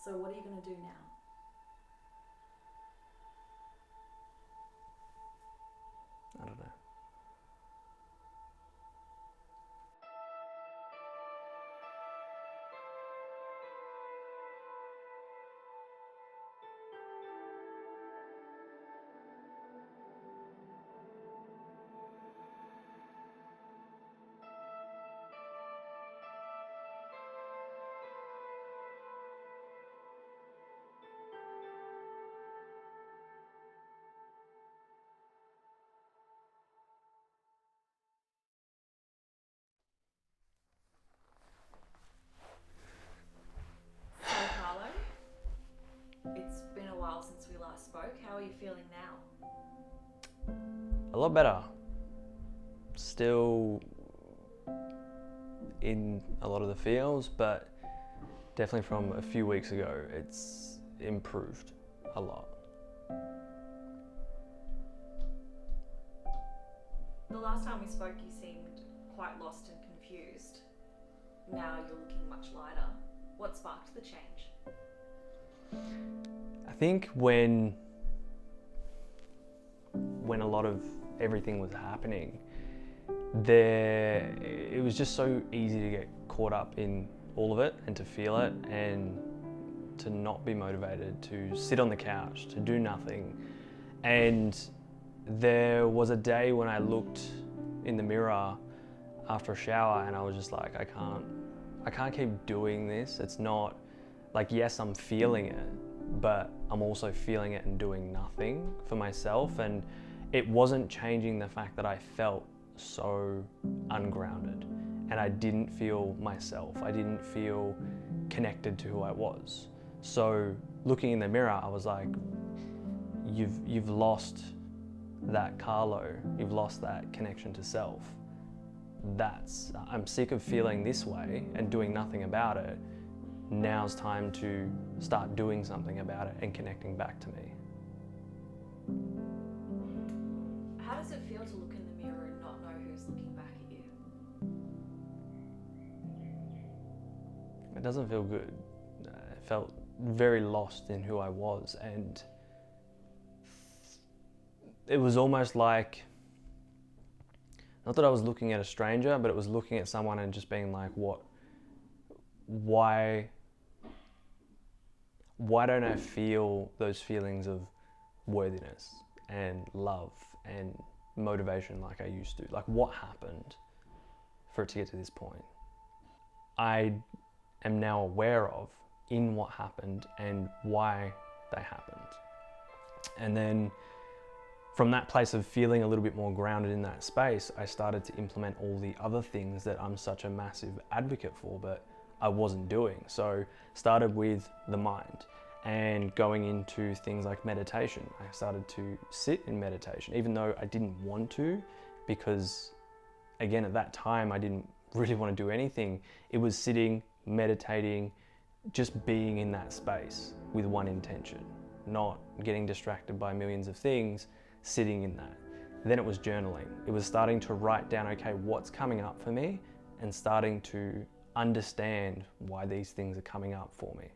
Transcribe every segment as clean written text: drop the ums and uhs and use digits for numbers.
So what are you going to do now? I don't know. So Carlo, it's been a while since we last spoke. How are you feeling now? A lot better. Still in a lot of the feels, but definitely from a few weeks ago, it's improved a lot. The last time we spoke, you seemed quite lost and confused. Now you're looking much lighter. What sparked the change? I think when a lot of everything was happening, it was just so easy to get caught up in all of it and to feel it and to not be motivated, to sit on the couch, to do nothing. And there was a day when I looked in the mirror after a shower and I was just like, I can't keep doing this. It's not like, yes, I'm feeling it, but I'm also feeling it and doing nothing for myself. And it wasn't changing the fact that I felt so ungrounded and I didn't feel myself. I didn't feel connected to who I was. So looking in the mirror, I was like, you've lost that Carlo. You've lost that connection to self. I'm sick of feeling this way and doing nothing about it. Now's time to start doing something about it and connecting back to me. How does it feel to look in the mirror and not know who's looking back at you? It doesn't feel good. I felt very lost in who I was, and it was almost like, not that I was looking at a stranger, but it was looking at someone and just being like, why don't I feel those feelings of worthiness and love and motivation like I used to? Like, what happened for it to get to this point? I am now aware of in what happened and why they happened. And then from that place of feeling a little bit more grounded in that space, I started to implement all the other things that I'm such a massive advocate for, but I wasn't doing. So started with the mind and going into things like meditation. I started to sit in meditation, even though I didn't want to, because again, at that time, I didn't really want to do anything. It was sitting, meditating, just being in that space with one intention, not getting distracted by millions of things, sitting in that. Then it was journaling. It was starting to write down, okay, what's coming up for me, and starting to understand why these things are coming up for me.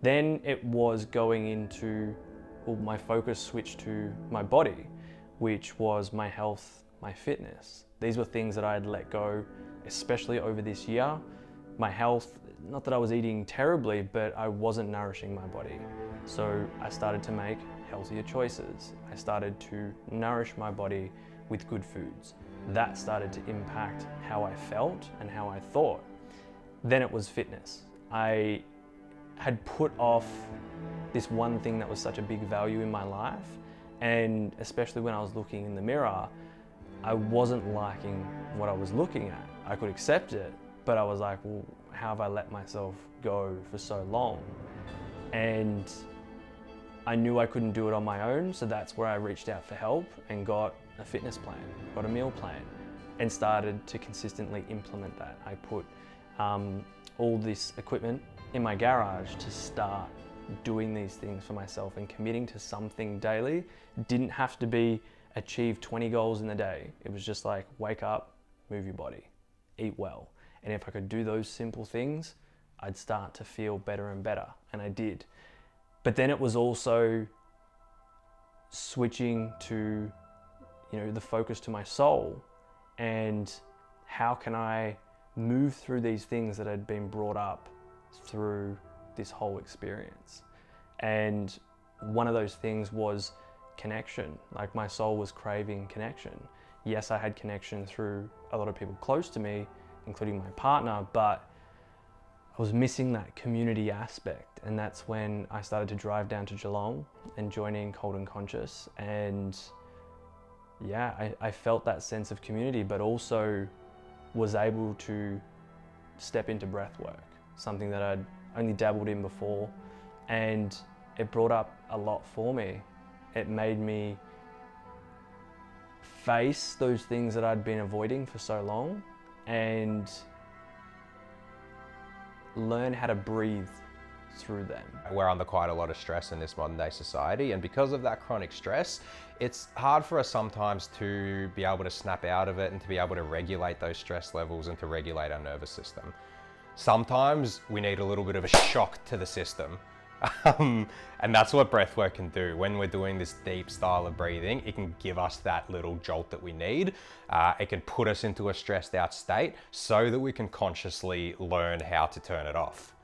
Then it was going into, well, my focus switched to my body, which was my health, my fitness. These were things that I had let go, especially over this year. My health, not that I was eating terribly, but I wasn't nourishing my body. So I started to make healthier choices. I started to nourish my body with good foods. That started to impact how I felt and how I thought. Then it was fitness. I had put off this one thing that was such a big value in my life, and especially when I was looking in the mirror, I wasn't liking what I was looking at. I could accept it, but I was like, well, how have I let myself go for so long? And I knew I couldn't do it on my own, so that's where I reached out for help and got a fitness plan, got a meal plan, and started to consistently implement that. I put all this equipment in my garage to start doing these things for myself and committing to something daily. It didn't have to be achieve 20 goals in a day. It was just like, wake up, move your body, eat well. And if I could do those simple things, I'd start to feel better and better, and I did. But then it was also switching to, the focus to my soul, and how can I move through these things that had been brought up through this whole experience. And one of those things was connection. Like, my soul was craving connection. Yes, I had connection through a lot of people close to me, including my partner, but I was missing that community aspect. And that's when I started to drive down to Geelong and joining Cold and Conscious. And yeah, I felt that sense of community, but also was able to step into breath work, something that I'd only dabbled in before. And it brought up a lot for me. It made me face those things that I'd been avoiding for so long and learn how to breathe through them. We're under quite a lot of stress in this modern day society, and because of that chronic stress, it's hard for us sometimes to be able to snap out of it and to be able to regulate those stress levels and to regulate our nervous system. Sometimes we need a little bit of a shock to the system. And that's what breathwork can do. When we're doing this deep style of breathing, it can give us that little jolt that we need. It can put us into a stressed out state so that we can consciously learn how to turn it off.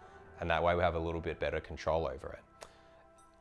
And that way we have a little bit better control over it.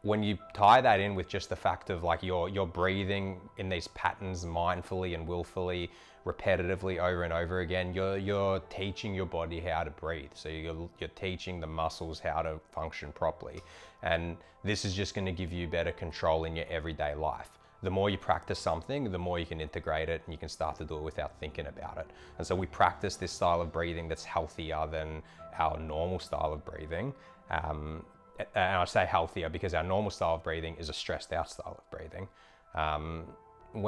When you tie that in with just the fact of like you're breathing in these patterns mindfully and willfully, repetitively over and over again, you're teaching your body how to breathe. So you're teaching the muscles how to function properly. And this is just going to give you better control in your everyday life. The more you practice something, the more you can integrate it and you can start to do it without thinking about it. And so we practice this style of breathing that's healthier than our normal style of breathing. And I say healthier because our normal style of breathing is a stressed out style of breathing.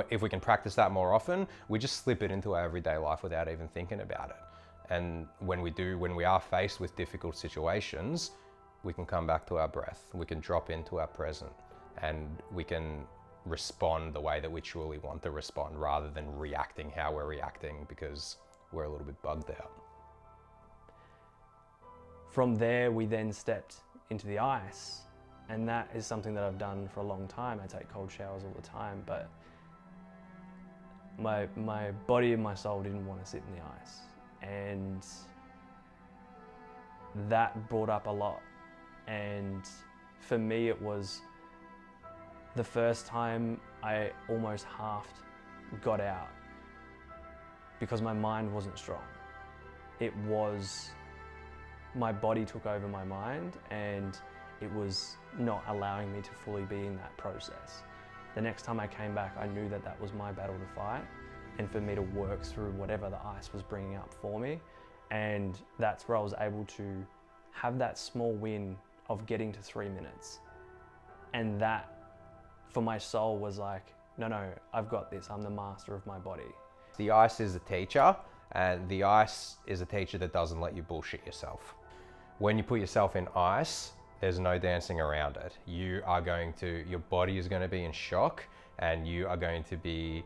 If we can practice that more often, we just slip it into our everyday life without even thinking about it. And when we are faced with difficult situations, we can come back to our breath, we can drop into our present, and we can respond the way that we truly want to respond rather than reacting how we're reacting because we're a little bit bugged out. From there, we then stepped into the ice, and that is something that I've done for a long time. I take cold showers all the time, but my body and my soul didn't want to sit in the ice, and that brought up a lot. And for me, it was the first time I almost half got out because my mind wasn't strong. It was my body took over my mind, and it was not allowing me to fully be in that process. The next time I came back, I knew that that was my battle to fight, and for me to work through whatever the ice was bringing up for me. And that's where I was able to have that small win of getting to 3 minutes. And that, for my soul, was like, no, I've got this. I'm the master of my body. The ice is a teacher, and the ice is a teacher that doesn't let you bullshit yourself. When you put yourself in ice, there's no dancing around it. Your body is going to be in shock, and you are going to be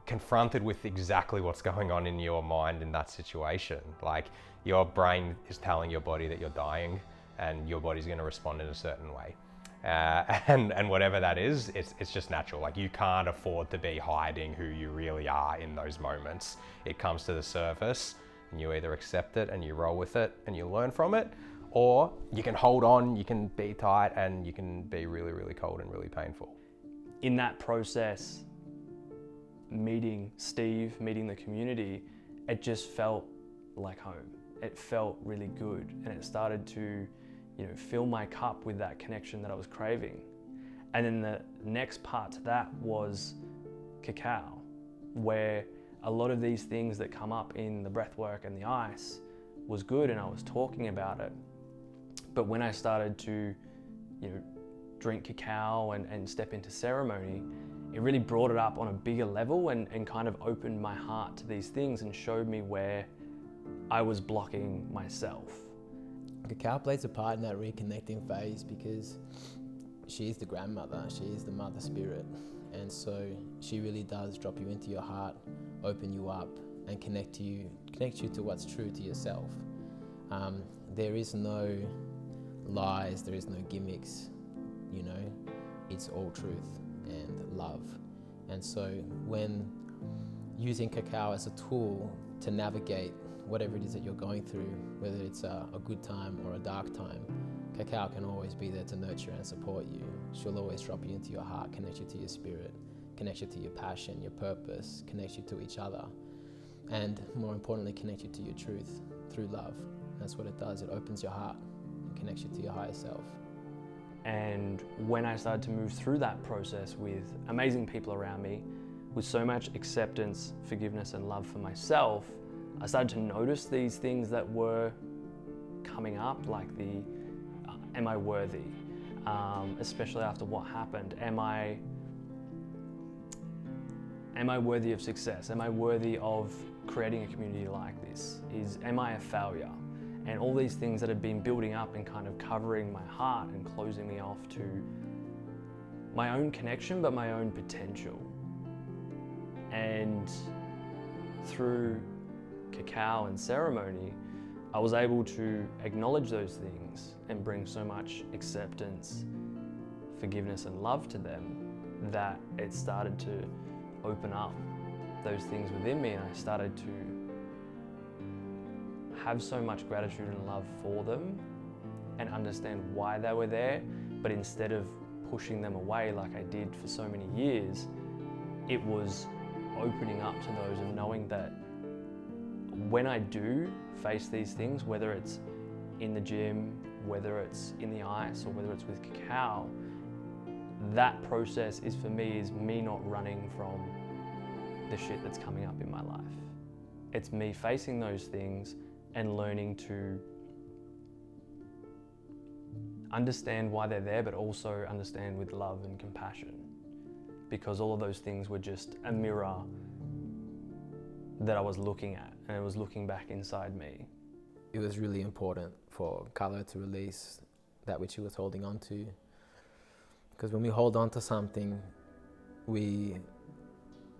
confronted with exactly what's going on in your mind in that situation. Like, your brain is telling your body that you're dying, and your body's going to respond in a certain way. And whatever that is, it's just natural. Like, you can't afford to be hiding who you really are in those moments. It comes to the surface, and you either accept it and you roll with it and you learn from it, or you can hold on, you can be tight, and you can be really, really cold and really painful. In that process, meeting Steve, meeting the community, it just felt like home. It felt really good, and it started to fill my cup with that connection that I was craving. And then the next part to that was cacao, where a lot of these things that come up in the breath work and the ice was good, and I was talking about it. But when I started to drink cacao and step into ceremony, it really brought it up on a bigger level and kind of opened my heart to these things and showed me where I was blocking myself. Cacao plays a part in that reconnecting phase because she is the grandmother, she is the mother spirit, and so she really does drop you into your heart, open you up, and connect you to what's true to yourself. There is no lies, there is no gimmicks, you know, it's all truth and love. And so when using cacao as a tool to navigate whatever it is that you're going through, whether it's a good time or a dark time, cacao can always be there to nurture and support you. She'll always drop you into your heart, connect you to your spirit, connect you to your passion, your purpose, connect you to each other, and more importantly, connect you to your truth through love. That's what it does. It opens your heart and connects you to your higher self. And when I started to move through that process with amazing people around me, with so much acceptance, forgiveness, and love for myself, I started to notice these things that were coming up, like the am I worthy? Especially after what happened. Am I worthy of success? Am I worthy of creating a community like this? Am I a failure? And all these things that had been building up and kind of covering my heart and closing me off to my own connection, but my own potential. And through cacao and ceremony, I was able to acknowledge those things and bring so much acceptance, forgiveness, and love to them that it started to open up those things within me, and I started to have so much gratitude and love for them and understand why they were there. But instead of pushing them away like I did for so many years, it was opening up to those and knowing that when I do face these things, whether it's in the gym, whether it's in the ice, or whether it's with cacao, that process is for me, is me not running from the shit that's coming up in my life. It's me facing those things and learning to understand why they're there, but also understand with love and compassion. Because all of those things were just a mirror that I was looking at, and it was looking back inside me. It was really important for Carlo to release that which he was holding on to. Because when we hold on to something, we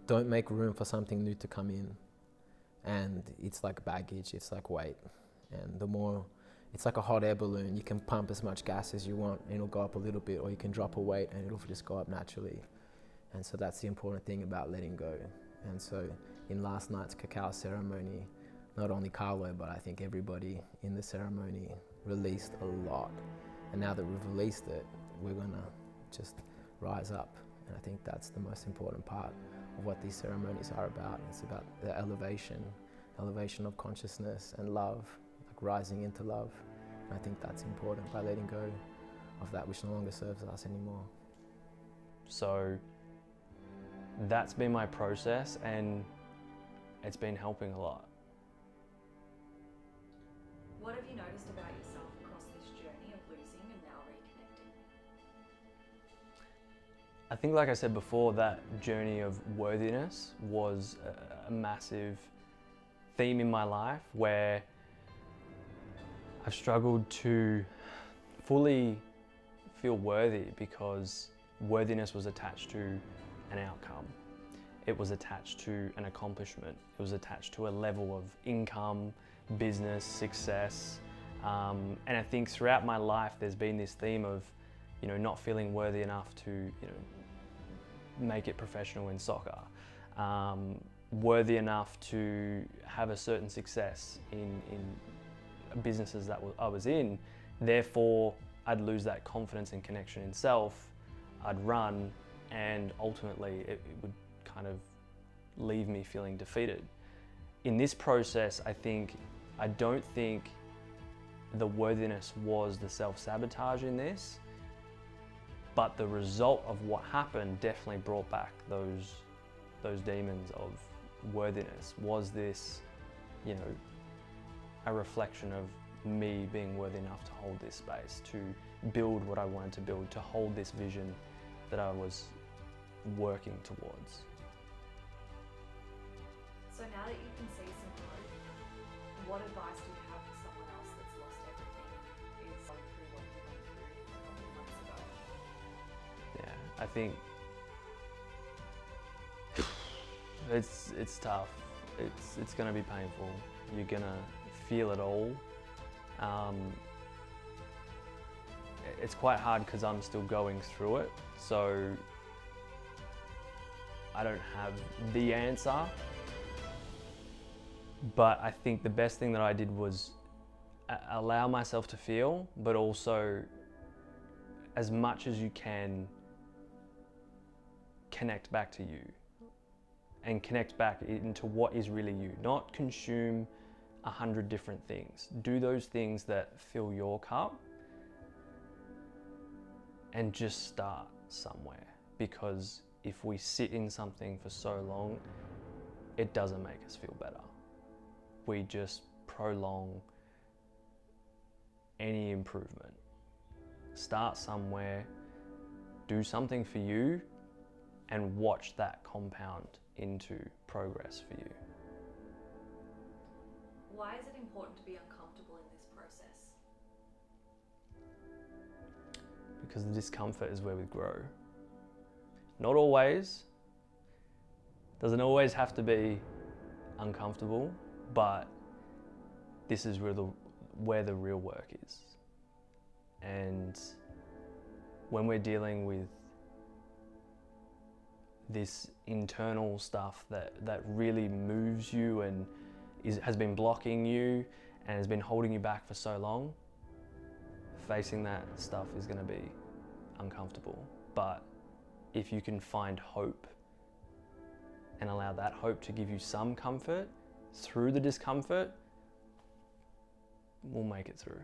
don't make room for something new to come in. And it's like baggage, it's like weight. And the more, it's like a hot air balloon. You can pump as much gas as you want and it'll go up a little bit, or you can drop a weight and it'll just go up naturally. And so that's the important thing about letting go. And so in last night's cacao ceremony, not only Carlo, but I think everybody in the ceremony released a lot. And now that we've released it, we're gonna just rise up. And I think that's the most important part of what these ceremonies are about. It's about the elevation of consciousness and love, like rising into love. And I think that's important by letting go of that which no longer serves us anymore. So that's been my process, and it's been helping a lot. What have you noticed about yourself across this journey of losing and now reconnecting? I think, like I said before, that journey of worthiness was a massive theme in my life, where I've struggled to fully feel worthy because worthiness was attached to an outcome. It was attached to an accomplishment. It was attached to a level of income, business, success. And I think throughout my life, there's been this theme of, not feeling worthy enough to, make it professional in soccer. Worthy enough to have a certain success in businesses that I was in. Therefore, I'd lose that confidence and connection in self. I'd run, and ultimately it would kind of leave me feeling defeated. In this process, I don't think the worthiness was the self-sabotage in this, but the result of what happened definitely brought back those demons of worthiness. Was this, a reflection of me being worthy enough to hold this space, to build what I wanted to build, to hold this vision that I was working towards. So now that you can see some hope, what advice do you have for someone else that's lost everything and is going through what you went through a couple of months ago? Yeah, I think it's tough. It's gonna be painful. You're gonna feel it all, It's quite hard because I'm still going through it, so I don't have the answer. But I think the best thing that I did was allow myself to feel, but also, as much as you can, connect back to you and connect back into what is really you. Not consume 100 different things. Do those things that fill your cup and just start somewhere, because if we sit in something for so long, it doesn't make us feel better. We just prolong any improvement. Start somewhere, do something for you, and watch that compound into progress for you. Why is it important to be uncomfortable in this process? Because the discomfort is where we grow. Not always. Doesn't always have to be uncomfortable, but this is where the real work is. And when we're dealing with this internal stuff that really moves you and has been blocking you and has been holding you back for so long, facing that stuff is going to be uncomfortable. But if you can find hope and allow that hope to give you some comfort through the discomfort, we'll make it through.